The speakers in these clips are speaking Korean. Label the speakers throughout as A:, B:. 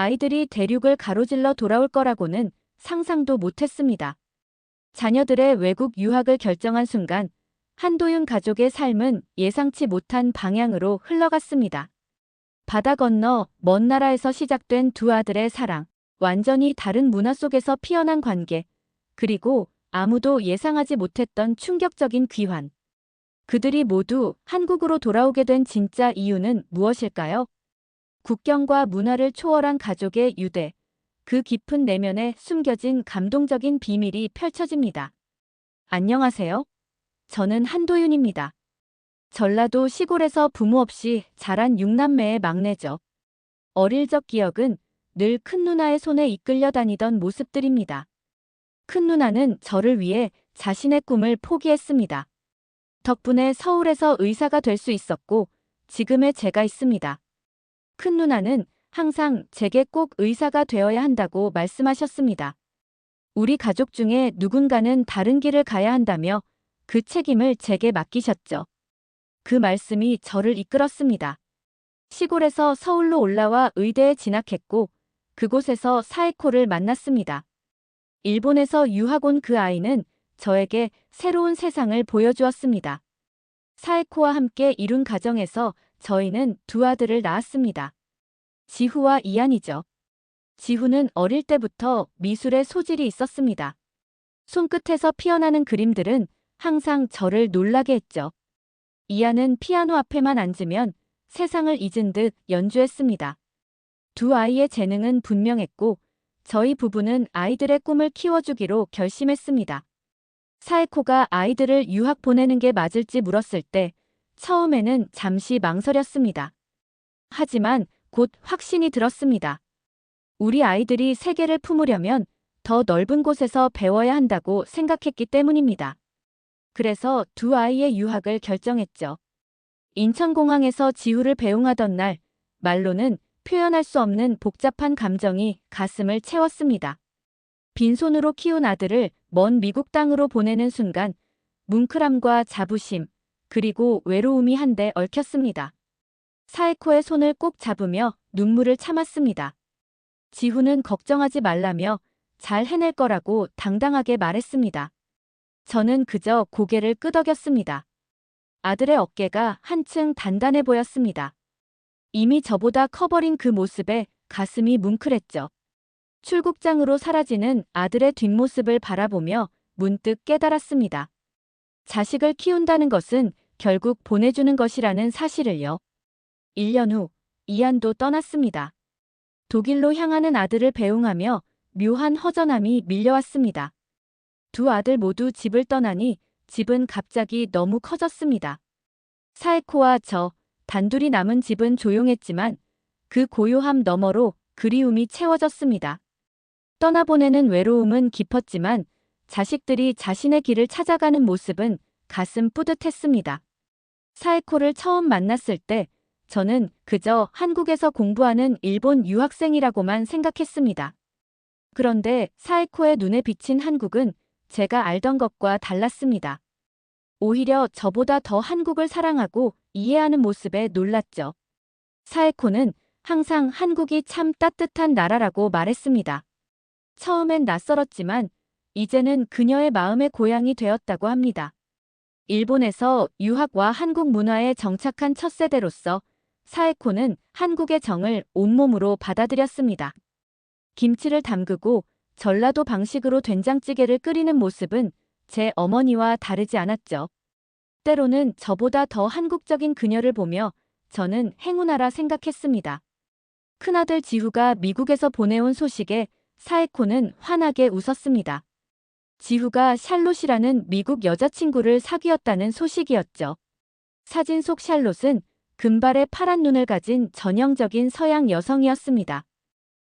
A: 아이들이 대륙을 가로질러 돌아올 거라고는 상상도 못했습니다. 자녀들의 외국 유학을 결정한 순간 한도윤 가족의 삶은 예상치 못한 방향으로 흘러갔습니다. 바다 건너 먼 나라에서 시작된 두 아들의 사랑, 완전히 다른 문화 속에서 피어난 관계, 그리고 아무도 예상하지 못했던 충격적인 귀환. 그들이 모두 한국으로 돌아오게 된 진짜 이유는 무엇일까요? 국경과 문화를 초월한 가족의 유대, 그 깊은 내면에 숨겨진 감동적인 비밀이 펼쳐집니다. 안녕하세요. 저는 한도윤입니다. 전라도 시골에서 부모 없이 자란 6남매의 막내죠. 어릴 적 기억은 늘 큰 누나의 손에 이끌려 다니던 모습들입니다. 큰 누나는 저를 위해 자신의 꿈을 포기했습니다. 덕분에 서울에서 의사가 될 수 있었고 지금의 제가 있습니다. 큰 누나는 항상 제게 꼭 의사가 되어야 한다고 말씀하셨습니다. 우리 가족 중에 누군가는 다른 길을 가야 한다며 그 책임을 제게 맡기셨죠. 그 말씀이 저를 이끌었습니다. 시골에서 서울로 올라와 의대에 진학했고 그곳에서 사에코를 만났습니다. 일본에서 유학 온 그 아이는 저에게 새로운 세상을 보여주었습니다. 사에코와 함께 이룬 가정에서 저희는 두 아들을 낳았습니다. 지후와 이안이죠. 지후는 어릴 때부터 미술에 소질이 있었습니다. 손끝에서 피어나는 그림들은 항상 저를 놀라게 했죠. 이안은 피아노 앞에만 앉으면 세상을 잊은 듯 연주했습니다. 두 아이의 재능은 분명했고 저희 부부는 아이들의 꿈을 키워주기로 결심했습니다. 사에코가 아이들을 유학 보내는 게 맞을지 물었을 때 처음에는 잠시 망설였습니다. 하지만 곧 확신이 들었습니다. 우리 아이들이 세계를 품으려면 더 넓은 곳에서 배워야 한다고 생각했기 때문입니다. 그래서 두 아이의 유학을 결정했죠. 인천공항에서 지후를 배웅하던 날, 말로는 표현할 수 없는 복잡한 감정이 가슴을 채웠습니다. 빈손으로 키운 아들을 먼 미국 땅으로 보내는 순간 뭉클함과 자부심, 그리고 외로움이 한데 얽혔습니다. 사에코의 손을 꼭 잡으며 눈물을 참았습니다. 지후는 걱정하지 말라며 잘 해낼 거라고 당당하게 말했습니다. 저는 그저 고개를 끄덕였습니다. 아들의 어깨가 한층 단단해 보였습니다. 이미 저보다 커버린 그 모습에 가슴이 뭉클했죠. 출국장으로 사라지는 아들의 뒷모습을 바라보며 문득 깨달았습니다. 자식을 키운다는 것은 결국 보내주는 것이라는 사실을요. 1년 후 이안도 떠났습니다. 독일로 향하는 아들을 배웅하며 묘한 허전함이 밀려왔습니다. 두 아들 모두 집을 떠나니 집은 갑자기 너무 커졌습니다. 사에코와 저, 단둘이 남은 집은 조용했지만 그 고요함 너머로 그리움이 채워졌습니다. 떠나보내는 외로움은 깊었지만 자식들이 자신의 길을 찾아가는 모습은 가슴 뿌듯했습니다. 사에코를 처음 만났을 때 저는 그저 한국에서 공부하는 일본 유학생이라고만 생각했습니다. 그런데 사에코의 눈에 비친 한국은 제가 알던 것과 달랐습니다. 오히려 저보다 더 한국을 사랑하고 이해하는 모습에 놀랐죠. 사에코는 항상 한국이 참 따뜻한 나라라고 말했습니다. 처음엔 낯설었지만 이제는 그녀의 마음의 고향이 되었다고 합니다. 일본에서 유학과 한국 문화에 정착한 첫 세대로서 사에코는 한국의 정을 온몸으로 받아들였습니다. 김치를 담그고 전라도 방식으로 된장찌개를 끓이는 모습은 제 어머니와 다르지 않았죠. 때로는 저보다 더 한국적인 그녀를 보며 저는 행운아라 생각했습니다. 큰아들 지후가 미국에서 보내온 소식에 사에코는 환하게 웃었습니다. 지후가 샬롯이라는 미국 여자친구를 사귀었다는 소식이었죠. 사진 속 샬롯은 금발의 파란 눈을 가진 전형적인 서양 여성이었습니다.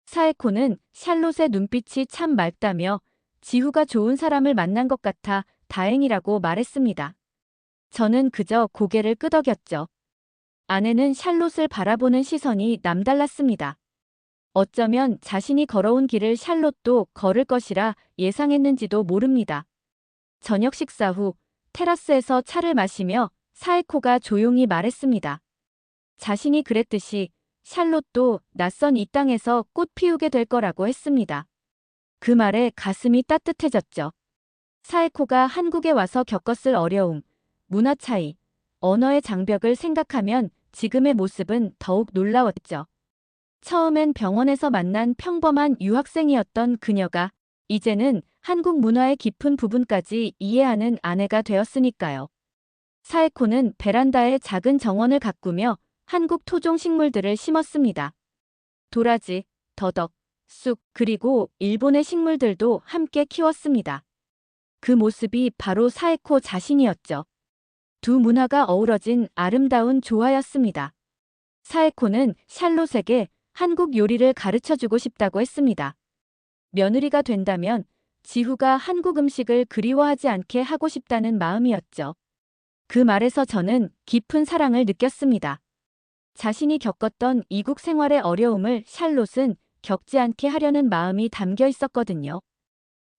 A: 사에코는 샬롯의 눈빛이 참 맑다며 지후가 좋은 사람을 만난 것 같아 다행이라고 말했습니다. 저는 그저 고개를 끄덕였죠. 아내는 샬롯을 바라보는 시선이 남달랐습니다. 어쩌면 자신이 걸어온 길을 샬롯도 걸을 것이라 예상했는지도 모릅니다. 저녁 식사 후 테라스에서 차를 마시며 사에코가 조용히 말했습니다. 자신이 그랬듯이 샬롯도 낯선 이 땅에서 꽃 피우게 될 거라고 했습니다. 그 말에 가슴이 따뜻해졌죠. 사에코가 한국에 와서 겪었을 어려움, 문화 차이, 언어의 장벽을 생각하면 지금의 모습은 더욱 놀라웠죠. 처음엔 병원에서 만난 평범한 유학생이었던 그녀가 이제는 한국 문화의 깊은 부분까지 이해하는 아내가 되었으니까요. 사에코는 베란다에 작은 정원을 가꾸며 한국 토종 식물들을 심었습니다. 도라지, 더덕, 쑥, 그리고 일본의 식물들도 함께 키웠습니다. 그 모습이 바로 사에코 자신이었죠. 두 문화가 어우러진 아름다운 조화였습니다. 사에코는 샬롯에게 한국 요리를 가르쳐주고 싶다고 했습니다. 며느리가 된다면 지후가 한국 음식을 그리워하지 않게 하고 싶다는 마음이었죠. 그 말에서 저는 깊은 사랑을 느꼈습니다. 자신이 겪었던 이국 생활의 어려움을 샬롯은 겪지 않게 하려는 마음이 담겨 있었거든요.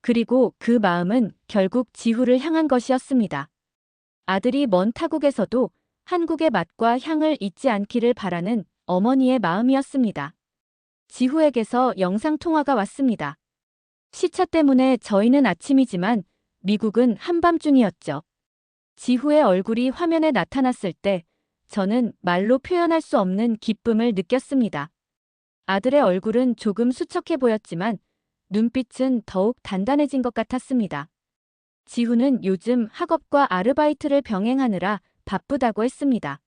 A: 그리고 그 마음은 결국 지후를 향한 것이었습니다. 아들이 먼 타국에서도 한국의 맛과 향을 잊지 않기를 바라는 어머니의 마음이었습니다. 지후에게서 영상통화가 왔습니다. 시차 때문에 저희는 아침이지만 미국은 한밤중이었죠. 지후의 얼굴이 화면에 나타났을 때 저는 말로 표현할 수 없는 기쁨을 느꼈습니다. 아들의 얼굴은 조금 수척해 보였지만 눈빛은 더욱 단단해진 것 같았습니다. 지후는 요즘 학업과 아르바이트를 병행하느라 바쁘다고 했습니다.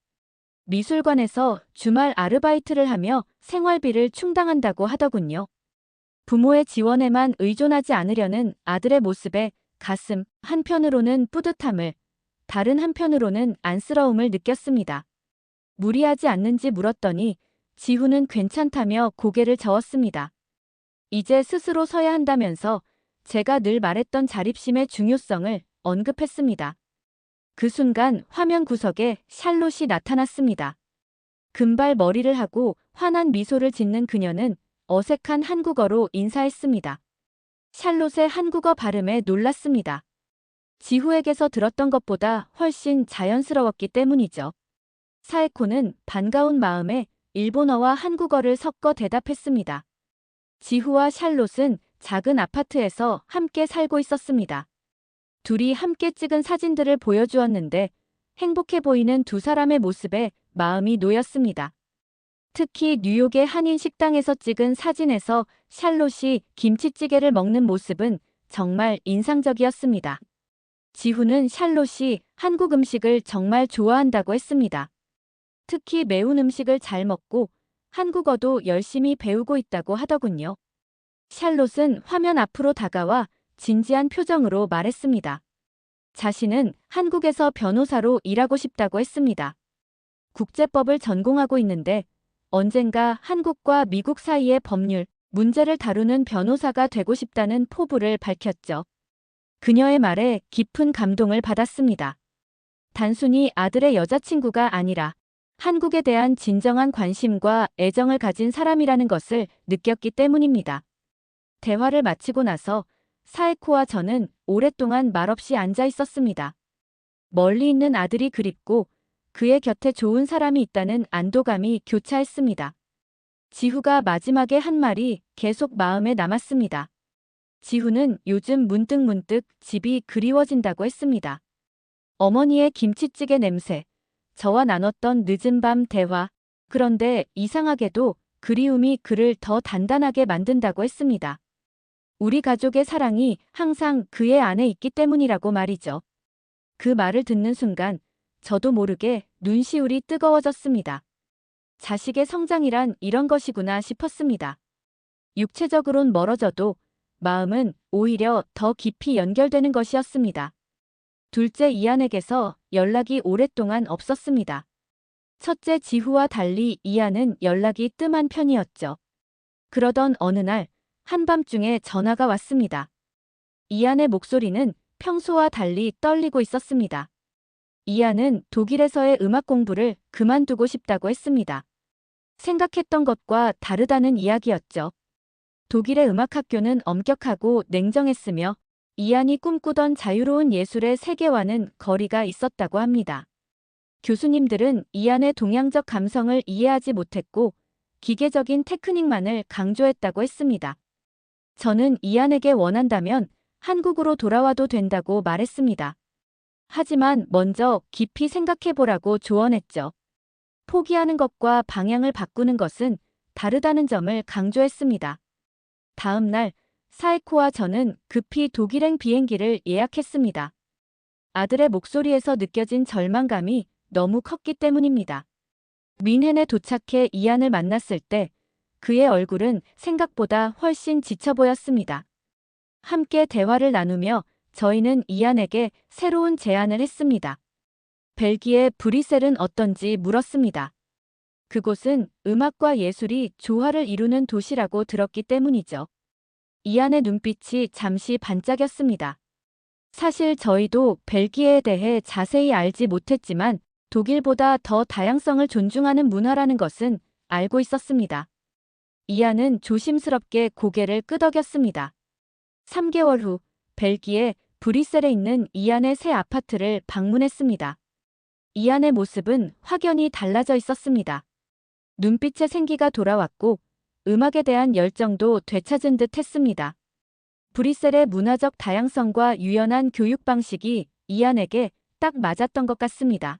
A: 미술관에서 주말 아르바이트를 하며 생활비를 충당한다고 하더군요. 부모의 지원에만 의존하지 않으려는 아들의 모습에 가슴 한편으로는 뿌듯함을, 다른 한편으로는 안쓰러움을 느꼈습니다. 무리하지 않는지 물었더니 지후는 괜찮다며 고개를 저었습니다. 이제 스스로 서야 한다면서 제가 늘 말했던 자립심의 중요성을 언급했습니다. 그 순간 화면 구석에 샬롯이 나타났습니다. 금발 머리를 하고 환한 미소를 짓는 그녀는 어색한 한국어로 인사했습니다. 샬롯의 한국어 발음에 놀랐습니다. 지후에게서 들었던 것보다 훨씬 자연스러웠기 때문이죠. 사에코는 반가운 마음에 일본어와 한국어를 섞어 대답했습니다. 지후와 샬롯은 작은 아파트에서 함께 살고 있었습니다. 둘이 함께 찍은 사진들을 보여주었는데 행복해 보이는 두 사람의 모습에 마음이 놓였습니다. 특히 뉴욕의 한인 식당에서 찍은 사진에서 샬롯이 김치찌개를 먹는 모습은 정말 인상적이었습니다. 지후는 샬롯이 한국 음식을 정말 좋아한다고 했습니다. 특히 매운 음식을 잘 먹고 한국어도 열심히 배우고 있다고 하더군요. 샬롯은 화면 앞으로 다가와 진지한 표정으로 말했습니다. 자신은 한국에서 변호사로 일하고 싶다고 했습니다. 국제법을 전공하고 있는데 언젠가 한국과 미국 사이의 법률, 문제를 다루는 변호사가 되고 싶다는 포부를 밝혔죠. 그녀의 말에 깊은 감동을 받았습니다. 단순히 아들의 여자친구가 아니라 한국에 대한 진정한 관심과 애정을 가진 사람이라는 것을 느꼈기 때문입니다. 대화를 마치고 나서 사에코와 저는 오랫동안 말없이 앉아 있었습니다. 멀리 있는 아들이 그립고 그의 곁에 좋은 사람이 있다는 안도감이 교차했습니다. 지후가 마지막에 한 말이 계속 마음에 남았습니다. 지후는 요즘 문득문득 집이 그리워진다고 했습니다. 어머니의 김치찌개 냄새, 저와 나눴던 늦은 밤 대화, 그런데 이상하게도 그리움이 그를 더 단단하게 만든다고 했습니다. 우리 가족의 사랑이 항상 그의 안에 있기 때문이라고 말이죠. 그 말을 듣는 순간 저도 모르게 눈시울이 뜨거워졌습니다. 자식의 성장이란 이런 것이구나 싶었습니다. 육체적으론 멀어져도 마음은 오히려 더 깊이 연결되는 것이었습니다. 둘째 이안에게서 연락이 오랫동안 없었습니다. 첫째 지후와 달리 이안은 연락이 뜸한 편이었죠. 그러던 어느 날 한밤중에 전화가 왔습니다. 이안의 목소리는 평소와 달리 떨리고 있었습니다. 이안은 독일에서의 음악 공부를 그만두고 싶다고 했습니다. 생각했던 것과 다르다는 이야기였죠. 독일의 음악학교는 엄격하고 냉정했으며 이안이 꿈꾸던 자유로운 예술의 세계와는 거리가 있었다고 합니다. 교수님들은 이안의 동양적 감성을 이해하지 못했고 기계적인 테크닉만을 강조했다고 했습니다. 저는 이안에게 원한다면 한국으로 돌아와도 된다고 말했습니다. 하지만 먼저 깊이 생각해보라고 조언했죠. 포기하는 것과 방향을 바꾸는 것은 다르다는 점을 강조했습니다. 다음 날, 사에코와 저는 급히 독일행 비행기를 예약했습니다. 아들의 목소리에서 느껴진 절망감이 너무 컸기 때문입니다. 뮌헨에 도착해 이안을 만났을 때 그의 얼굴은 생각보다 훨씬 지쳐 보였습니다. 함께 대화를 나누며 저희는 이안에게 새로운 제안을 했습니다. 벨기에 브뤼셀은 어떤지 물었습니다. 그곳은 음악과 예술이 조화를 이루는 도시라고 들었기 때문이죠. 이안의 눈빛이 잠시 반짝였습니다. 사실 저희도 벨기에에 대해 자세히 알지 못했지만 독일보다 더 다양성을 존중하는 문화라는 것은 알고 있었습니다. 이안은 조심스럽게 고개를 끄덕였습니다. 3개월 후 벨기에 브뤼셀에 있는 이안의 새 아파트를 방문했습니다. 이안의 모습은 확연히 달라져 있었습니다. 눈빛에 생기가 돌아왔고 음악에 대한 열정도 되찾은 듯 했습니다. 브뤼셀의 문화적 다양성과 유연한 교육 방식이 이안에게 딱 맞았던 것 같습니다.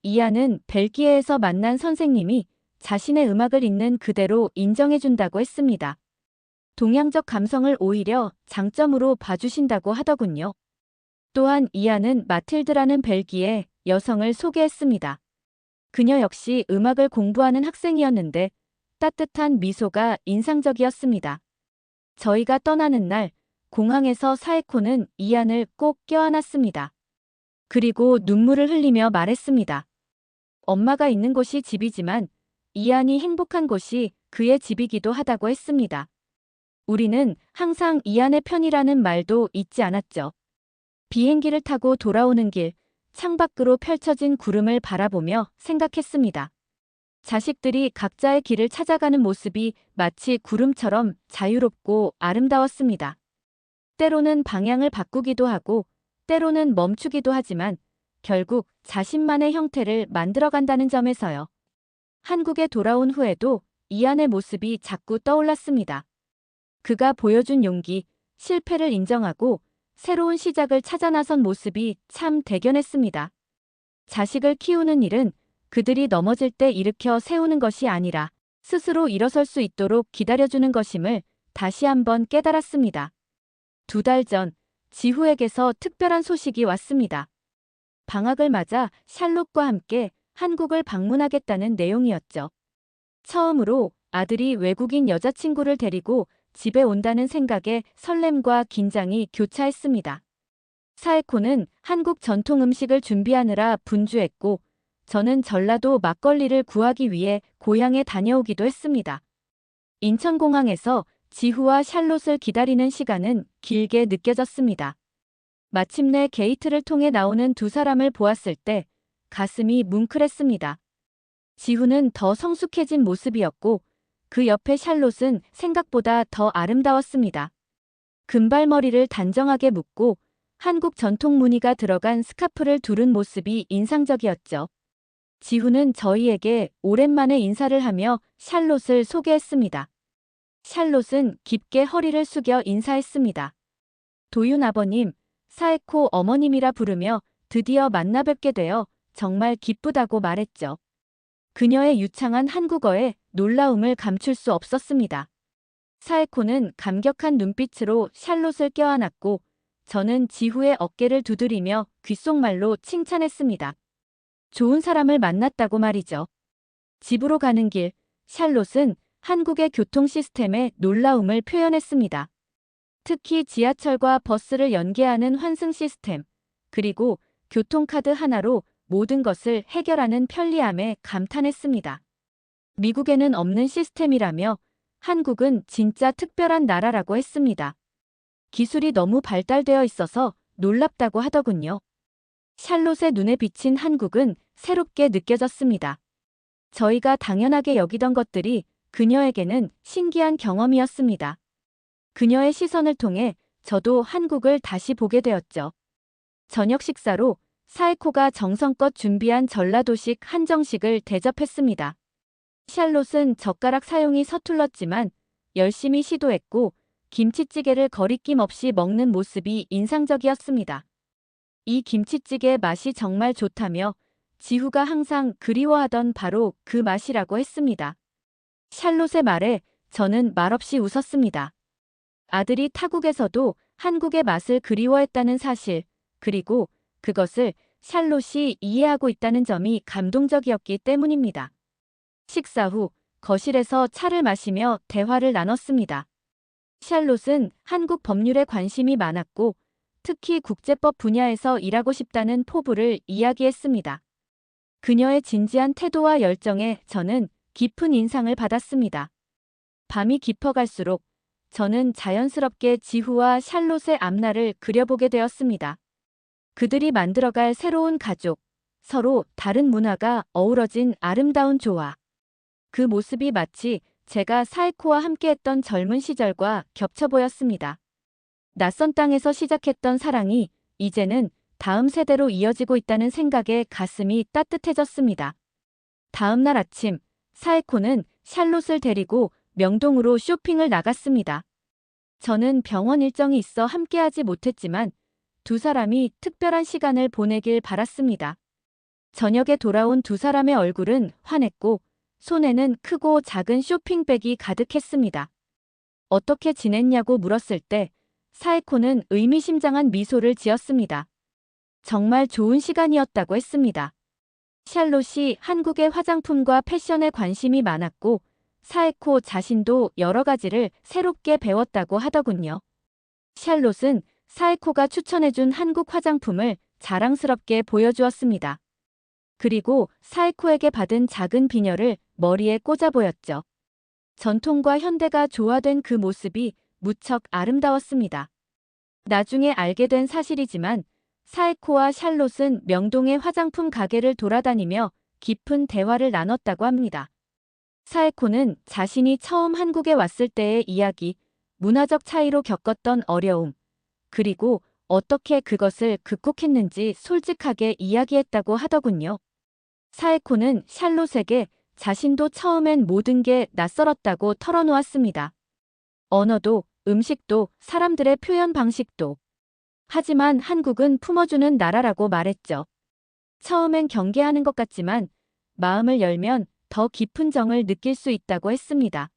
A: 이안은 벨기에에서 만난 선생님이 자신의 음악을 있는 그대로 인정해준다고 했습니다. 동양적 감성을 오히려 장점으로 봐주신다고 하더군요. 또한 이안은 마틸드라는 벨기에 여성을 소개했습니다. 그녀 역시 음악을 공부하는 학생이었는데 따뜻한 미소가 인상적이었습니다. 저희가 떠나는 날 공항에서 사에코는 이안을 꼭 껴안았습니다. 그리고 눈물을 흘리며 말했습니다. 엄마가 있는 곳이 집이지만 이안이 행복한 곳이 그의 집이기도 하다고 했습니다. 우리는 항상 이안의 편이라는 말도 잊지 않았죠. 비행기를 타고 돌아오는 길, 창밖으로 펼쳐진 구름을 바라보며 생각했습니다. 자식들이 각자의 길을 찾아가는 모습이 마치 구름처럼 자유롭고 아름다웠습니다. 때로는 방향을 바꾸기도 하고 때로는 멈추기도 하지만 결국 자신만의 형태를 만들어간다는 점에서요. 한국에 돌아온 후에도 이안의 모습이 자꾸 떠올랐습니다. 그가 보여준 용기, 실패를 인정하고 새로운 시작을 찾아 나선 모습이 참 대견했습니다. 자식을 키우는 일은 그들이 넘어질 때 일으켜 세우는 것이 아니라 스스로 일어설 수 있도록 기다려주는 것임을 다시 한번 깨달았습니다. 2달 전, 지후에게서 특별한 소식이 왔습니다. 방학을 맞아 샬롯과 함께 한국을 방문하겠다는 내용이었죠. 처음으로 아들이 외국인 여자친구를 데리고 집에 온다는 생각에 설렘과 긴장이 교차했습니다. 사에코는 한국 전통 음식을 준비하느라 분주했고 저는 전라도 막걸리를 구하기 위해 고향에 다녀오기도 했습니다. 인천공항에서 지후와 샬롯을 기다리는 시간은 길게 느껴졌습니다. 마침내 게이트를 통해 나오는 두 사람을 보았을 때 가슴이 뭉클했습니다. 지후는 더 성숙해진 모습이었고 그 옆에 샬롯은 생각보다 더 아름다웠습니다. 금발머리를 단정하게 묶고 한국 전통 무늬가 들어간 스카프를 두른 모습이 인상적이었죠. 지후는 저희에게 오랜만에 인사를 하며 샬롯을 소개했습니다. 샬롯은 깊게 허리를 숙여 인사했습니다. 도윤 아버님, 사에코 어머님이라 부르며 드디어 만나 뵙게 되어 정말 기쁘다고 말했죠. 그녀의 유창한 한국어에 놀라움을 감출 수 없었습니다. 사에코는 감격한 눈빛으로 샬롯을 껴안았고 저는 지후의 어깨를 두드리며 귓속말로 칭찬했습니다. 좋은 사람을 만났다고 말이죠. 집으로 가는 길, 샬롯은 한국의 교통 시스템에 놀라움을 표현했습니다. 특히 지하철과 버스를 연계하는 환승 시스템, 그리고 교통카드 하나로 모든 것을 해결하는 편리함에 감탄했습니다. 미국에는 없는 시스템이라며 한국은 진짜 특별한 나라라고 했습니다. 기술이 너무 발달되어 있어서 놀랍다고 하더군요. 샬롯의 눈에 비친 한국은 새롭게 느껴졌습니다. 저희가 당연하게 여기던 것들이 그녀에게는 신기한 경험이었습니다. 그녀의 시선을 통해 저도 한국을 다시 보게 되었죠. 저녁 식사로 사에코가 정성껏 준비한 전라도식 한정식을 대접했습니다. 샬롯은 젓가락 사용이 서툴렀지만 열심히 시도했고 김치찌개를 거리낌 없이 먹는 모습이 인상적이었습니다. 이 김치찌개 맛이 정말 좋다며 지후가 항상 그리워하던 바로 그 맛이라고 했습니다. 샬롯의 말에 저는 말없이 웃었습니다. 아들이 타국에서도 한국의 맛을 그리워했다는 사실, 그리고 그것을 샬롯이 이해하고 있다는 점이 감동적이었기 때문입니다. 식사 후 거실에서 차를 마시며 대화를 나눴습니다. 샬롯은 한국 법률에 관심이 많았고 특히 국제법 분야에서 일하고 싶다는 포부를 이야기했습니다. 그녀의 진지한 태도와 열정에 저는 깊은 인상을 받았습니다. 밤이 깊어갈수록 저는 자연스럽게 지후와 샬롯의 앞날을 그려보게 되었습니다. 그들이 만들어갈 새로운 가족, 서로 다른 문화가 어우러진 아름다운 조화. 그 모습이 마치 제가 사에코와 함께했던 젊은 시절과 겹쳐 보였습니다. 낯선 땅에서 시작했던 사랑이 이제는 다음 세대로 이어지고 있다는 생각에 가슴이 따뜻해졌습니다. 다음 날 아침, 사에코는 샬롯을 데리고 명동으로 쇼핑을 나갔습니다. 저는 병원 일정이 있어 함께하지 못했지만 두 사람이 특별한 시간을 보내길 바랐습니다. 저녁에 돌아온 두 사람의 얼굴은 환했고 손에는 크고 작은 쇼핑백이 가득했습니다. 어떻게 지냈냐고 물었을 때 사에코는 의미심장한 미소를 지었습니다. 정말 좋은 시간이었다고 했습니다. 샬롯이 한국의 화장품과 패션에 관심이 많았고 사에코 자신도 여러 가지를 새롭게 배웠다고 하더군요. 샬롯은 사에코가 추천해준 한국 화장품을 자랑스럽게 보여주었습니다. 그리고 사에코에게 받은 작은 비녀를 머리에 꽂아 보였죠. 전통과 현대가 조화된 그 모습이 무척 아름다웠습니다. 나중에 알게 된 사실이지만 사에코와 샬롯은 명동의 화장품 가게를 돌아다니며 깊은 대화를 나눴다고 합니다. 사에코는 자신이 처음 한국에 왔을 때의 이야기, 문화적 차이로 겪었던 어려움, 그리고 어떻게 그것을 극복했는지 솔직하게 이야기했다고 하더군요. 사에코는 샬롯에게 자신도 처음엔 모든 게 낯설었다고 털어놓았습니다. 언어도, 음식도, 사람들의 표현 방식도. 하지만 한국은 품어주는 나라라고 말했죠. 처음엔 경계하는 것 같지만 마음을 열면 더 깊은 정을 느낄 수 있다고 했습니다.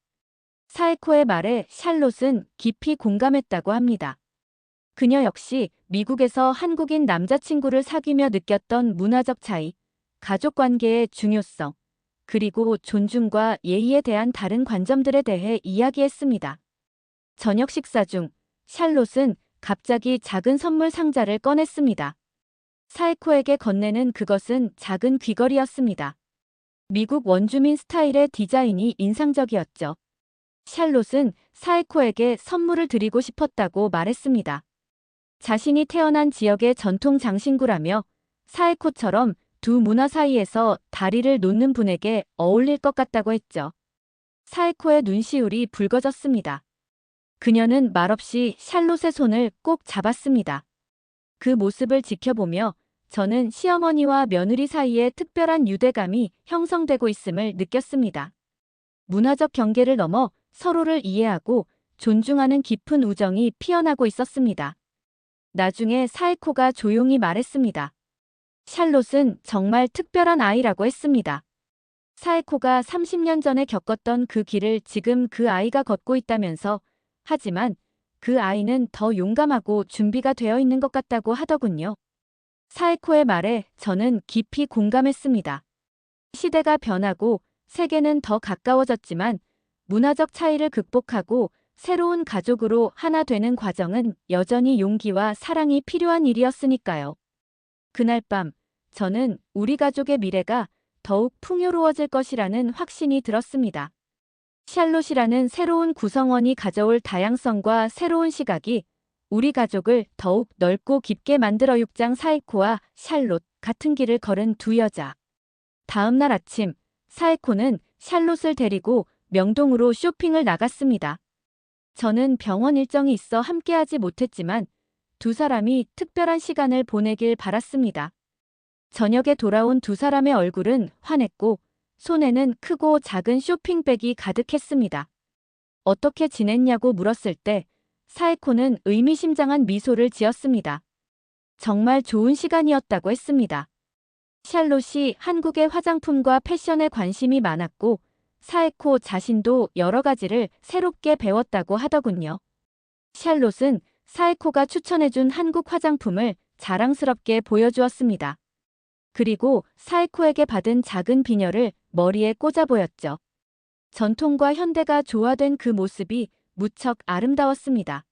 A: 사에코의 말에 샬롯은 깊이 공감했다고 합니다. 그녀 역시 미국에서 한국인 남자친구를 사귀며 느꼈던 문화적 차이, 가족관계의 중요성, 그리고 존중과 예의에 대한 다른 관점들에 대해 이야기했습니다. 저녁 식사 중 샬롯은 갑자기 작은 선물 상자를 꺼냈습니다. 사에코에게 건네는 그것은 작은 귀걸이였습니다. 미국 원주민 스타일의 디자인이 인상적이었죠. 샬롯은 사에코에게 선물을 드리고 싶었다고 말했습니다. 자신이 태어난 지역의 전통 장신구라며 사에코처럼 두 문화 사이에서 다리를 놓는 분에게 어울릴 것 같다고 했죠. 사에코의 눈시울이 붉어졌습니다. 그녀는 말없이 샬롯의 손을 꼭 잡았습니다. 그 모습을 지켜보며 저는 시어머니와 며느리 사이에 특별한 유대감이 형성되고 있음을 느꼈습니다. 문화적 경계를 넘어 서로를 이해하고 존중하는 깊은 우정이 피어나고 있었습니다. 나중에 사에코가 조용히 말했습니다. 샬롯은 정말 특별한 아이라고 했습니다. 사에코가 30년 전에 겪었던 그 길을 지금 그 아이가 걷고 있다면서 하지만 그 아이는 더 용감하고 준비가 되어 있는 것 같다고 하더군요. 사에코의 말에 저는 깊이 공감했습니다. 시대가 변하고 세계는 더 가까워졌지만 문화적 차이를 극복하고 새로운 가족으로 하나 되는 과정은 여전히 용기와 사랑이 필요한 일이었으니까요. 그날 밤 저는 우리 가족의 미래가 더욱 풍요로워질 것이라는 확신이 들었습니다. 샬롯이라는 새로운 구성원이 가져올 다양성과 새로운 시각이 우리 가족을 더욱 넓고 깊게 만들어 6장 사에코와 샬롯 같은 길을 걸은 두 여자. 다음 날 아침 사에코는 샬롯을 데리고 명동으로 쇼핑을 나갔습니다. 저는 병원 일정이 있어 함께하지 못했지만 두 사람이 특별한 시간을 보내길 바랐습니다. 저녁에 돌아온 두 사람의 얼굴은 환했고 손에는 크고 작은 쇼핑백이 가득했습니다. 어떻게 지냈냐고 물었을 때 사에코는 의미심장한 미소를 지었습니다. 정말 좋은 시간이었다고 했습니다. 샬롯이 한국의 화장품과 패션에 관심이 많았고 사에코 자신도 여러 가지를 새롭게 배웠다고 하더군요. 샬롯은 사에코가 추천해준 한국 화장품을 자랑스럽게 보여주었습니다. 그리고 사에코에게 받은 작은 비녀를 머리에 꽂아 보였죠. 전통과 현대가 조화된 그 모습이 무척 아름다웠습니다.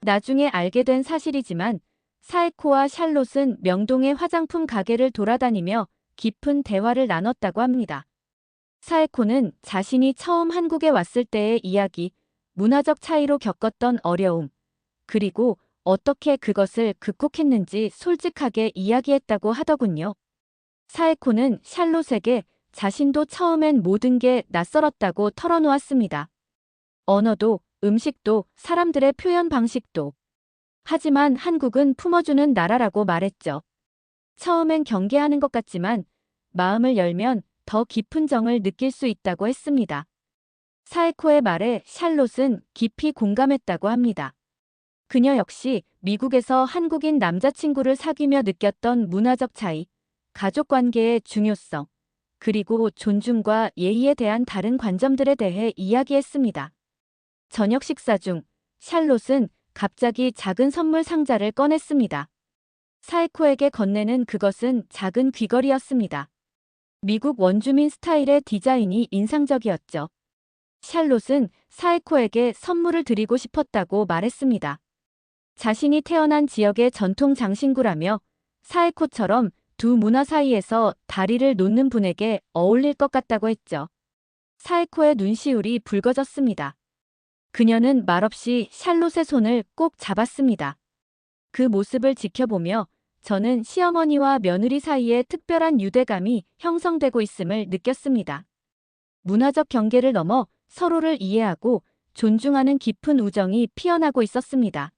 A: 나중에 알게 된 사실이지만 사에코와 샬롯은 명동의 화장품 가게를 돌아다니며 깊은 대화를 나눴다고 합니다. 사에코는 자신이 처음 한국에 왔을 때의 이야기, 문화적 차이로 겪었던 어려움, 그리고 어떻게 그것을 극복했는지 솔직하게 이야기했다고 하더군요. 사에코는 샬롯에게 자신도 처음엔 모든 게 낯설었다고 털어놓았습니다. 언어도, 음식도, 사람들의 표현 방식도. 하지만 한국은 품어주는 나라라고 말했죠. 처음엔 경계하는 것 같지만 마음을 열면 더 깊은 정을 느낄 수 있다고 했습니다. 사에코의 말에 샬롯은 깊이 공감했다고 합니다. 그녀 역시 미국에서 한국인 남자친구를 사귀며 느꼈던 문화적 차이, 가족관계의 중요성, 그리고 존중과 예의에 대한 다른 관점들에 대해 이야기했습니다. 저녁 식사 중 샬롯은 갑자기 작은 선물 상자를 꺼냈습니다. 사에코에게 건네는 그것은 작은 귀걸이였습니다. 미국 원주민 스타일의 디자인이 인상적이었죠. 샬롯은 사에코에게 선물을 드리고 싶었다고 말했습니다. 자신이 태어난 지역의 전통 장신구라며 사에코처럼 두 문화 사이에서 다리를 놓는 분에게 어울릴 것 같다고 했죠. 사에코의 눈시울이 붉어졌습니다. 그녀는 말없이 샬롯의 손을 꼭 잡았습니다. 그 모습을 지켜보며 저는 시어머니와 며느리 사이에 특별한 유대감이 형성되고 있음을 느꼈습니다. 문화적 경계를 넘어 서로를 이해하고 존중하는 깊은 우정이 피어나고 있었습니다.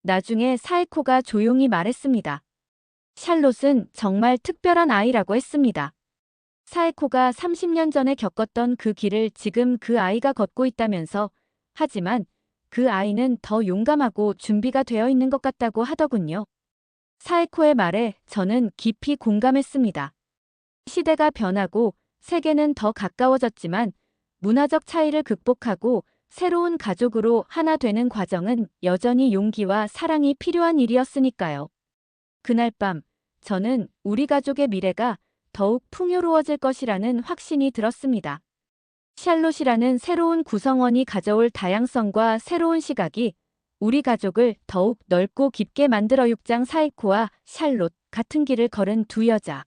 A: 나중에 사에코가 조용히 말했습니다. 샬롯은 정말 특별한 아이라고 했습니다. 사에코가 30년 전에 겪었던 그 길을 지금 그 아이가 걷고 있다면서 하지만 그 아이는 더 용감하고 준비가 되어 있는 것 같다고 하더군요. 사에코의 말에 저는 깊이 공감했습니다. 시대가 변하고 세계는 더 가까워졌지만 문화적 차이를 극복하고 새로운 가족으로 하나 되는 과정은 여전히 용기와 사랑이 필요한 일이었으니까요. 그날 밤 저는 우리 가족의 미래가 더욱 풍요로워질 것이라는 확신이 들었습니다. 샬롯이라는 새로운 구성원이 가져올 다양성과 새로운 시각이 우리 가족을 더욱 넓고 깊게 만들어 6장 사에코와 샬롯 같은 길을 걸은 두 여자.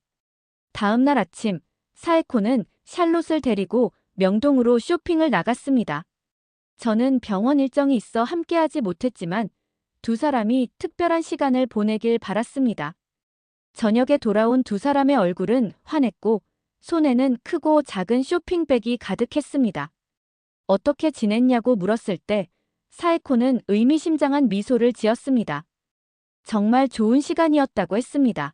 A: 다음 날 아침 사에코는 샬롯을 데리고 명동으로 쇼핑을 나갔습니다. 저는 병원 일정이 있어 함께하지 못했지만 두 사람이 특별한 시간을 보내길 바랐습니다. 저녁에 돌아온 두 사람의 얼굴은 환했고 손에는 크고 작은 쇼핑백이 가득했습니다. 어떻게 지냈냐고 물었을 때 사에코는 의미심장한 미소를 지었습니다. 정말 좋은 시간이었다고 했습니다.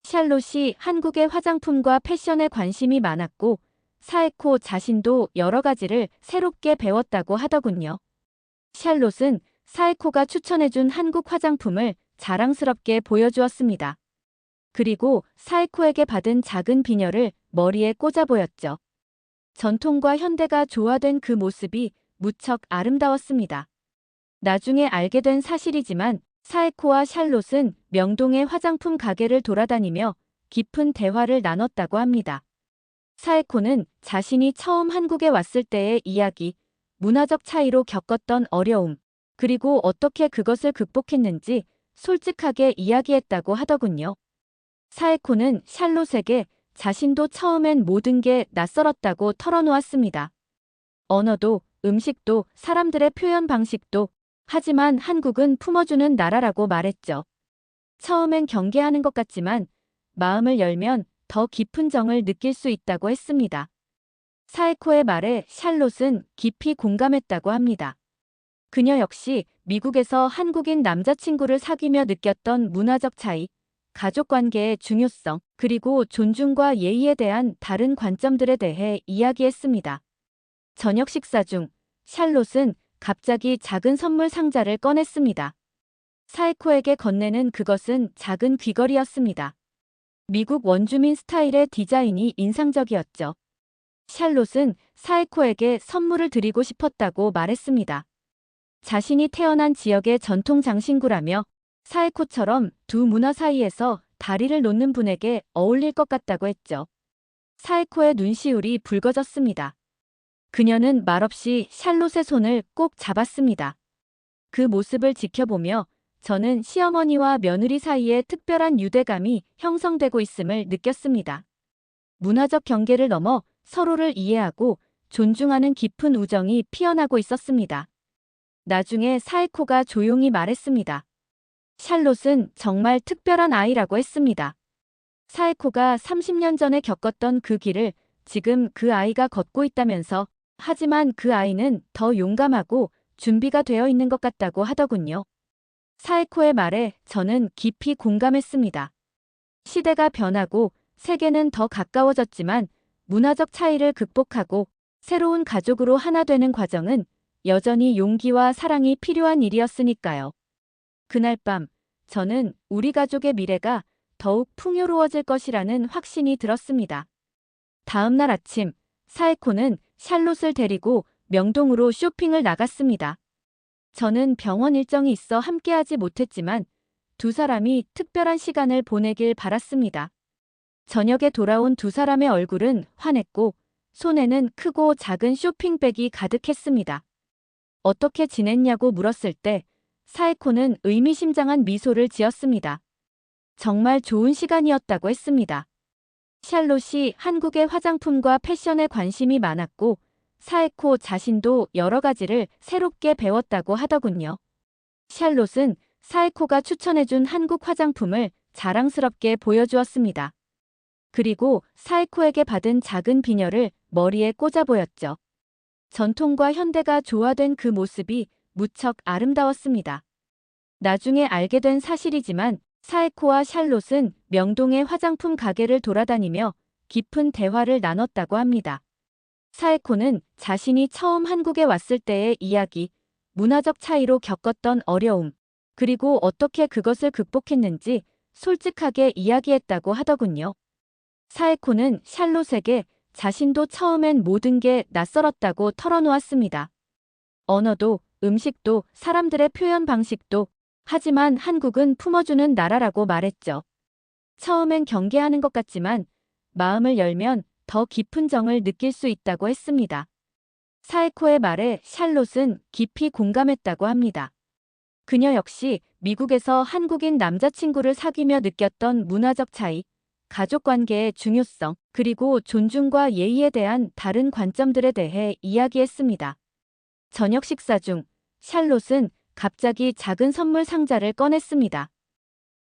A: 샬롯이 한국의 화장품과 패션에 관심이 많았고 사에코 자신도 여러 가지를 새롭게 배웠다고 하더군요. 샬롯은 사에코가 추천해준 한국 화장품을 자랑스럽게 보여주었습니다. 그리고 사에코에게 받은 작은 비녀를 머리에 꽂아 보였죠. 전통과 현대가 조화된 그 모습이 무척 아름다웠습니다. 나중에 알게 된 사실이지만 사에코와 샬롯은 명동의 화장품 가게를 돌아다니며 깊은 대화를 나눴다고 합니다. 사에코는 자신이 처음 한국에 왔을 때의 이야기, 문화적 차이로 겪었던 어려움, 그리고 어떻게 그것을 극복했는지 솔직하게 이야기했다고 하더군요. 사에코는 샬롯에게 자신도 처음엔 모든 게 낯설었다고 털어놓았습니다. 언어도, 음식도, 사람들의 표현 방식도, 하지만 한국은 품어주는 나라라고 말했죠. 처음엔 경계하는 것 같지만 마음을 열면 더 깊은 정을 느낄 수 있다고 했습니다. 사에코의 말에 샬롯은 깊이 공감했다고 합니다. 그녀 역시 미국에서 한국인 남자친구를 사귀며 느꼈던 문화적 차이, 가족관계의 중요성, 그리고 존중과 예의에 대한 다른 관점들에 대해 이야기했습니다. 저녁 식사 중 샬롯은 갑자기 작은 선물 상자를 꺼냈습니다. 사에코에게 건네는 그것은 작은 귀걸이였습니다. 미국 원주민 스타일의 디자인이 인상적이었죠. 샬롯은 사에코에게 선물을 드리고 싶었다고 말했습니다. 자신이 태어난 지역의 전통 장신구라며 사에코처럼 두 문화 사이에서 다리를 놓는 분에게 어울릴 것 같다고 했죠. 사에코의 눈시울이 붉어졌습니다. 그녀는 말없이 샬롯의 손을 꼭 잡았습니다. 그 모습을 지켜보며 저는 시어머니와 며느리 사이에 특별한 유대감이 형성되고 있음을 느꼈습니다. 문화적 경계를 넘어 서로를 이해하고 존중하는 깊은 우정이 피어나고 있었습니다. 나중에 사에코가 조용히 말했습니다. 샬롯은 정말 특별한 아이라고 했습니다. 사에코가 30년 전에 겪었던 그 길을 지금 그 아이가 걷고 있다면서, 하지만 그 아이는 더 용감하고 준비가 되어 있는 것 같다고 하더군요. 사에코의 말에 저는 깊이 공감했습니다. 시대가 변하고 세계는 더 가까워졌지만 문화적 차이를 극복하고 새로운 가족으로 하나 되는 과정은 여전히 용기와 사랑이 필요한 일이었으니까요. 그날 밤 저는 우리 가족의 미래가 더욱 풍요로워질 것이라는 확신이 들었습니다. 다음 날 아침 사에코는 샬롯을 데리고 명동으로 쇼핑을 나갔습니다. 저는 병원 일정이 있어 함께하지 못했지만 두 사람이 특별한 시간을 보내길 바랐습니다. 저녁에 돌아온 두 사람의 얼굴은 환했고 손에는 크고 작은 쇼핑백이 가득했습니다. 어떻게 지냈냐고 물었을 때 사에코는 의미심장한 미소를 지었습니다. 정말 좋은 시간이었다고 했습니다. 샬롯이 한국의 화장품과 패션에 관심이 많았고 사에코 자신도 여러 가지를 새롭게 배웠다고 하더군요. 샬롯은 사에코가 추천해준 한국 화장품을 자랑스럽게 보여주었습니다. 그리고 사에코에게 받은 작은 비녀를 머리에 꽂아 보였죠. 전통과 현대가 조화된 그 모습이 무척 아름다웠습니다. 나중에 알게 된 사실이지만 사에코와 샬롯은 명동의 화장품 가게를 돌아다니며 깊은 대화를 나눴다고 합니다. 사에코는 자신이 처음 한국에 왔을 때의 이야기, 문화적 차이로 겪었던 어려움, 그리고 어떻게 그것을 극복했는지 솔직하게 이야기했다고 하더군요. 사에코는 샬롯에게 자신도 처음엔 모든 게 낯설었다고 털어놓았습니다. 언어도, 음식도, 사람들의 표현 방식도, 하지만 한국은 품어주는 나라라고 말했죠. 처음엔 경계하는 것 같지만 마음을 열면 더 깊은 정을 느낄 수 있다고 했습니다. 사에코의 말에 샬롯은 깊이 공감했다고 합니다. 그녀 역시 미국에서 한국인 남자친구를 사귀며 느꼈던 문화적 차이, 가족관계의 중요성, 그리고 존중과 예의에 대한 다른 관점들에 대해 이야기했습니다. 저녁 식사 중 샬롯은 갑자기 작은 선물 상자를 꺼냈습니다.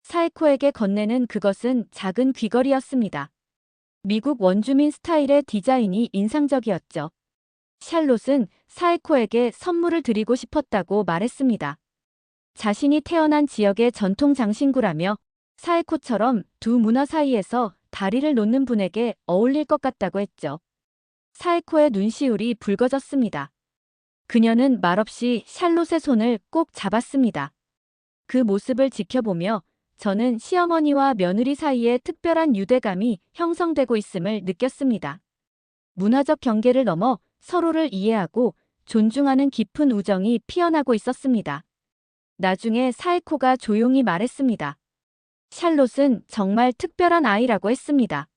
A: 사에코에게 건네는 그것은 작은 귀걸이였습니다. 미국 원주민 스타일의 디자인이 인상적이었죠. 샬롯은 사에코에게 선물을 드리고 싶었다고 말했습니다. 자신이 태어난 지역의 전통 장신구라며 사에코처럼 두 문화 사이에서 다리를 놓는 분에게 어울릴 것 같다고 했죠. 사에코의 눈시울이 붉어졌습니다. 그녀는 말없이 샬롯의 손을 꼭 잡았습니다. 그 모습을 지켜보며 저는 시어머니와 며느리 사이에 특별한 유대감이 형성되고 있음을 느꼈습니다. 문화적 경계를 넘어 서로를 이해하고 존중하는 깊은 우정이 피어나고 있었습니다. 나중에 사에코가 조용히 말했습니다. 샬롯은 정말 특별한 아이라고 했습니다.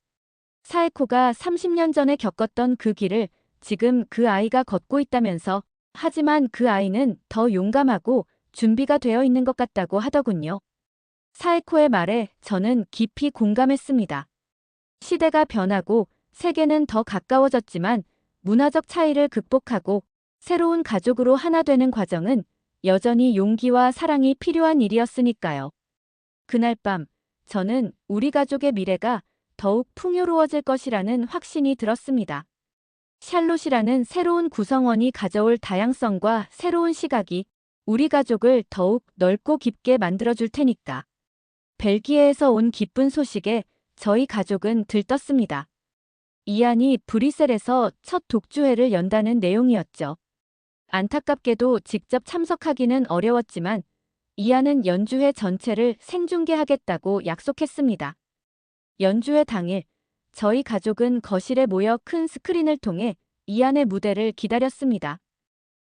A: 사에코가 30년 전에 겪었던 그 길을 지금 그 아이가 걷고 있다면서, 하지만 그 아이는 더 용감하고 준비가 되어 있는 것 같다고 하더군요. 사에코의 말에 저는 깊이 공감했습니다. 시대가 변하고 세계는 더 가까워졌지만 문화적 차이를 극복하고 새로운 가족으로 하나 되는 과정은 여전히 용기와 사랑이 필요한 일이었으니까요. 그날 밤 저는 우리 가족의 미래가 더욱 풍요로워질 것이라는 확신이 들었습니다. 샬롯이라는 새로운 구성원이 가져올 다양성과 새로운 시각이 우리 가족을 더욱 넓고 깊게 만들어줄 테니까. 벨기에에서 온 기쁜 소식에 저희 가족은 들떴습니다. 이안이 브뤼셀에서 첫 독주회를 연다는 내용이었죠. 안타깝게도 직접 참석하기는 어려웠지만 이안은 연주회 전체를 생중계하겠다고 약속했습니다. 연주회 당일, 저희 가족은 거실에 모여 큰 스크린을 통해 이안의 무대를 기다렸습니다.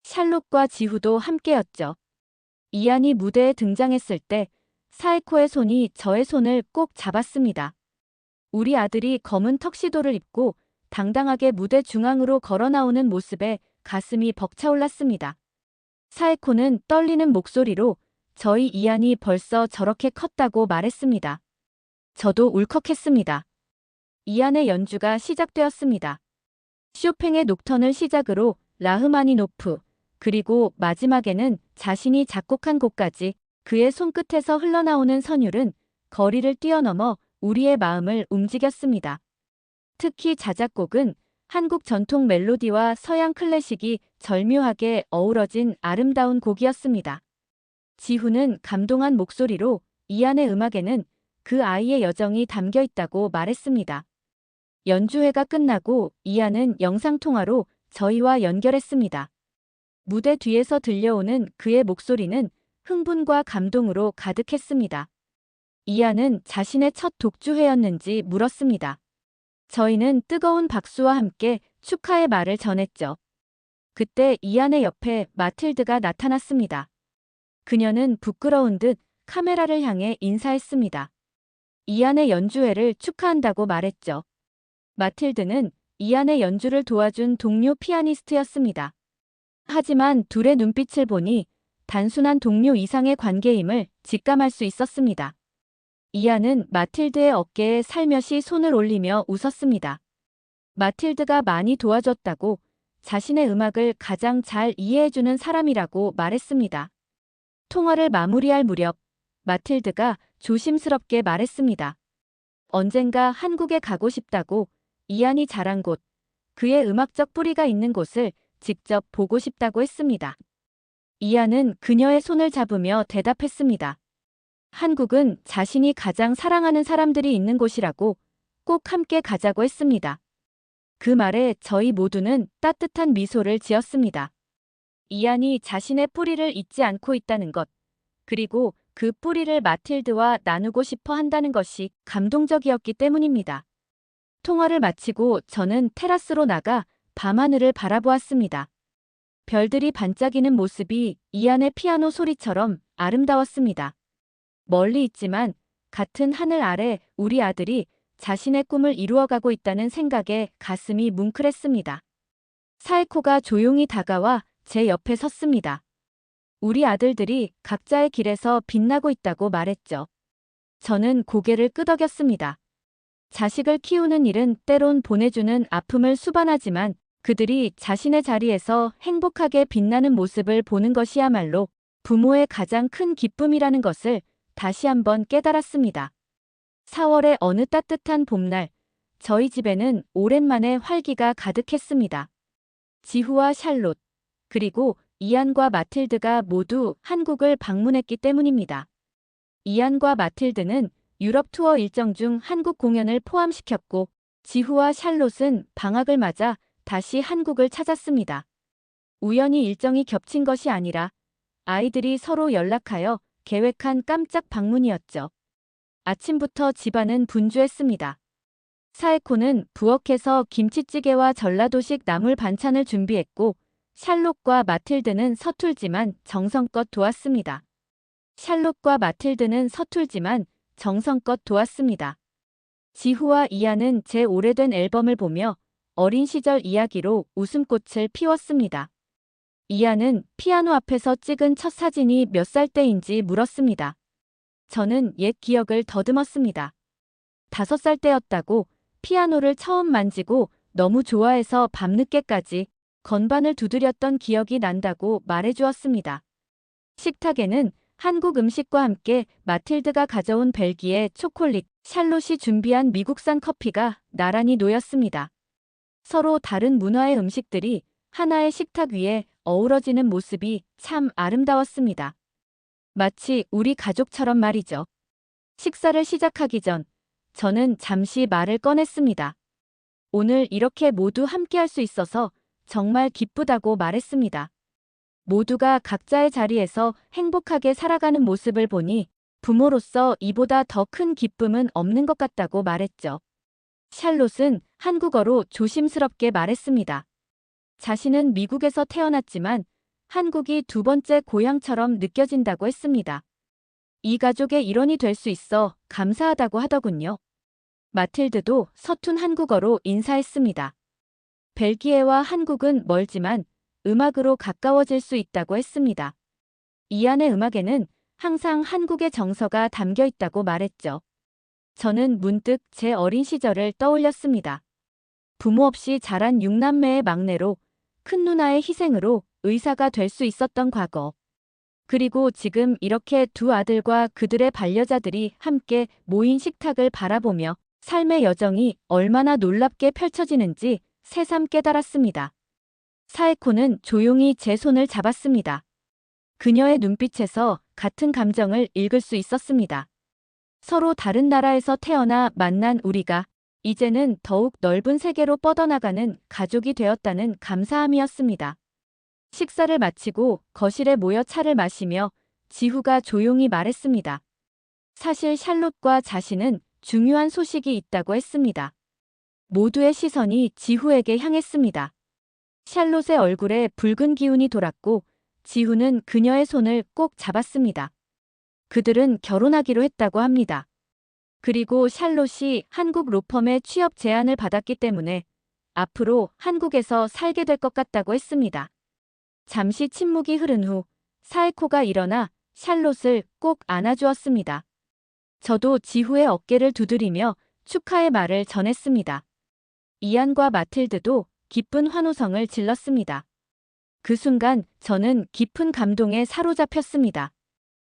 A: 샬롯과 지후도 함께였죠. 이안이 무대에 등장했을 때 사에코의 손이 저의 손을 꼭 잡았습니다. 우리 아들이 검은 턱시도를 입고 당당하게 무대 중앙으로 걸어 나오는 모습에 가슴이 벅차올랐습니다. 사에코는 떨리는 목소리로 저희 이안이 벌써 저렇게 컸다고 말했습니다. 저도 울컥했습니다. 이안의 연주가 시작되었습니다. 쇼팽의 녹턴을 시작으로 라흐마니노프, 그리고 마지막에는 자신이 작곡한 곡까지 그의 손끝에서 흘러나오는 선율은 거리를 뛰어넘어 우리의 마음을 움직였습니다. 특히 자작곡은 한국 전통 멜로디와 서양 클래식이 절묘하게 어우러진 아름다운 곡이었습니다. 지후는 감동한 목소리로 이안의 음악에는 그 아이의 여정이 담겨 있다고 말했습니다. 연주회가 끝나고 이안은 영상통화로 저희와 연결했습니다. 무대 뒤에서 들려오는 그의 목소리는 흥분과 감동으로 가득했습니다. 이안은 자신의 첫 독주회였는지 물었습니다. 저희는 뜨거운 박수와 함께 축하의 말을 전했죠. 그때 이안의 옆에 마틸드가 나타났습니다. 그녀는 부끄러운 듯 카메라를 향해 인사했습니다. 이안의 연주회를 축하한다고 말했죠. 마틸드는 이안의 연주를 도와준 동료 피아니스트였습니다. 하지만 둘의 눈빛을 보니 단순한 동료 이상의 관계임을 직감할 수 있었습니다. 이안은 마틸드의 어깨에 살며시 손을 올리며 웃었습니다. 마틸드가 많이 도와줬다고, 자신의 음악을 가장 잘 이해해주는 사람이라고 말했습니다. 통화를 마무리할 무렵 마틸드가 조심스럽게 말했습니다. 언젠가 한국에 가고 싶다고, 이안이 자란 곳, 그의 음악적 뿌리가 있는 곳을 직접 보고 싶다고 했습니다. 이안은 그녀의 손을 잡으며 대답했습니다. 한국은 자신이 가장 사랑하는 사람들이 있는 곳이라고, 꼭 함께 가자고 했습니다. 그 말에 저희 모두는 따뜻한 미소를 지었습니다. 이안이 자신의 뿌리를 잊지 않고 있다는 것, 그리고 그 뿌리를 마틸드와 나누고 싶어 한다는 것이 감동적이었기 때문입니다. 통화를 마치고 저는 테라스로 나가 밤하늘을 바라보았습니다. 별들이 반짝이는 모습이 이안의 피아노 소리처럼 아름다웠습니다. 멀리 있지만 같은 하늘 아래 우리 아들이 자신의 꿈을 이루어가고 있다는 생각에 가슴이 뭉클했습니다. 사에코가 조용히 다가와 제 옆에 섰습니다. 우리 아들들이 각자의 길에서 빛나고 있다고 말했죠. 저는 고개를 끄덕였습니다. 자식을 키우는 일은 때론 보내주는 아픔을 수반하지만 그들이 자신의 자리에서 행복하게 빛나는 모습을 보는 것이야말로 부모의 가장 큰 기쁨이라는 것을 다시 한번 깨달았습니다. 4월의 어느 따뜻한 봄날, 저희 집에는 오랜만에 활기가 가득했습니다. 지후와 샬롯, 그리고 이안과 마틸드가 모두 한국을 방문했기 때문입니다. 이안과 마틸드는 유럽 투어 일정 중 한국 공연을 포함시켰고, 지후와 샬롯은 방학을 맞아 다시 한국을 찾았습니다. 우연히 일정이 겹친 것이 아니라 아이들이 서로 연락하여 계획한 깜짝 방문이었죠. 아침부터 집안은 분주했습니다. 사에코는 부엌에서 김치찌개와 전라도식 나물 반찬을 준비했고, 샬롯과 마틸드는 서툴지만 정성껏 도왔습니다. 지후와 이안은 제 오래된 앨범을 보며 어린 시절 이야기로 웃음꽃을 피웠습니다. 이안은 피아노 앞에서 찍은 첫 사진이 몇 살 때인지 물었습니다. 저는 옛 기억을 더듬었습니다. 5살 때였다고, 피아노를 처음 만지고 너무 좋아해서 밤늦게까지 건반을 두드렸던 기억이 난다고 말해주었습니다. 식탁에는 한국 음식과 함께 마틸드가 가져온 벨기에 초콜릿, 샬롯이 준비한 미국산 커피가 나란히 놓였습니다. 서로 다른 문화의 음식들이 하나의 식탁 위에 어우러지는 모습이 참 아름다웠습니다. 마치 우리 가족처럼 말이죠. 식사를 시작하기 전 저는 잠시 말을 꺼냈습니다. 오늘 이렇게 모두 함께할 수 있어서 정말 기쁘다고 말했습니다. 모두가 각자의 자리에서 행복하게 살아가는 모습을 보니 부모로서 이보다 더 큰 기쁨은 없는 것 같다고 말했죠. 샬롯은 한국어로 조심스럽게 말했습니다. 자신은 미국에서 태어났지만 한국이 두 번째 고향처럼 느껴진다고 했습니다. 이 가족의 일원이 될 수 있어 감사하다고 하더군요. 마틸드도 서툰 한국어로 인사했습니다. 벨기에와 한국은 멀지만 음악으로 가까워질 수 있다고 했습니다. 이안의 음악에는 항상 한국의 정서가 담겨 있다고 말했죠. 저는 문득 제 어린 시절을 떠올렸습니다. 부모 없이 자란 6남매의 막내로 큰 누나의 희생으로 의사가 될 수 있었던 과거. 그리고 지금 이렇게 두 아들과 그들의 반려자들이 함께 모인 식탁을 바라보며 삶의 여정이 얼마나 놀랍게 펼쳐지는지 새삼 깨달았습니다. 사에코는 조용히 제 손을 잡았습니다. 그녀의 눈빛에서 같은 감정을 읽을 수 있었습니다. 서로 다른 나라에서 태어나 만난 우리가 이제는 더욱 넓은 세계로 뻗어나가는 가족이 되었다는 감사함이었습니다. 식사를 마치고 거실에 모여 차를 마시며 지후가 조용히 말했습니다. 사실 샬롯과 자신은 중요한 소식이 있다고 했습니다. 모두의 시선이 지후에게 향했습니다. 샬롯의 얼굴에 붉은 기운이 돌았고 지후는 그녀의 손을 꼭 잡았습니다. 그들은 결혼하기로 했다고 합니다. 그리고 샬롯이 한국 로펌의 취업 제안을 받았기 때문에 앞으로 한국에서 살게 될 것 같다고 했습니다. 잠시 침묵이 흐른 후 사에코가 일어나 샬롯을 꼭 안아주었습니다. 저도 지후의 어깨를 두드리며 축하의 말을 전했습니다. 이안과 마틸드도 기쁜 환호성을 질렀습니다. 그 순간 저는 깊은 감동에 사로잡혔습니다.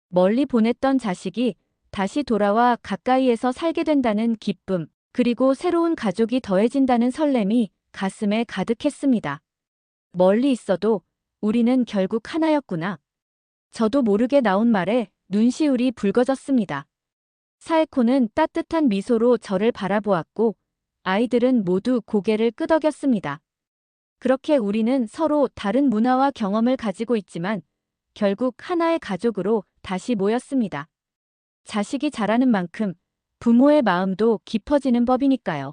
A: 멀리 보냈던 자식이 다시 돌아와 가까이에서 살게 된다는 기쁨, 그리고 새로운 가족이 더해진다는 설렘이 가슴에 가득했습니다. 멀리 있어도 우리는 결국 하나였구나. 저도 모르게 나온 말에 눈시울이 붉어졌습니다. 사에코는 따뜻한 미소로 저를 바라보았고 아이들은 모두 고개를 끄덕였습니다. 그렇게 우리는 서로 다른 문화와 경험을 가지고 있지만 결국 하나의 가족으로 다시 모였습니다. 자식이 자라는 만큼 부모의 마음도 깊어지는 법이니까요.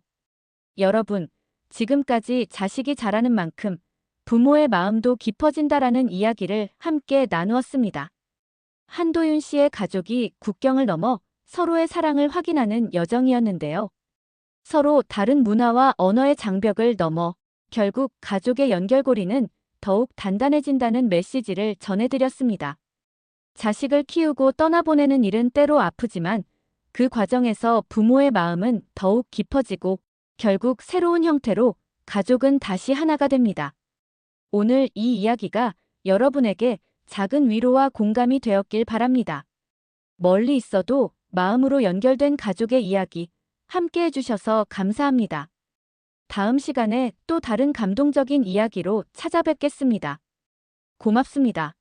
A: 여러분, 지금까지 자식이 자라는 만큼 부모의 마음도 깊어진다라는 이야기를 함께 나누었습니다. 한도윤 씨의 가족이 국경을 넘어 서로의 사랑을 확인하는 여정이었는데요. 서로 다른 문화와 언어의 장벽을 넘어 결국 가족의 연결고리는 더욱 단단해진다는 메시지를 전해드렸습니다. 자식을 키우고 떠나보내는 일은 때로 아프지만 그 과정에서 부모의 마음은 더욱 깊어지고 결국 새로운 형태로 가족은 다시 하나가 됩니다. 오늘 이 이야기가 여러분에게 작은 위로와 공감이 되었길 바랍니다. 멀리 있어도 마음으로 연결된 가족의 이야기 함께 해주셔서 감사합니다. 다음 시간에 또 다른 감동적인 이야기로 찾아뵙겠습니다. 고맙습니다.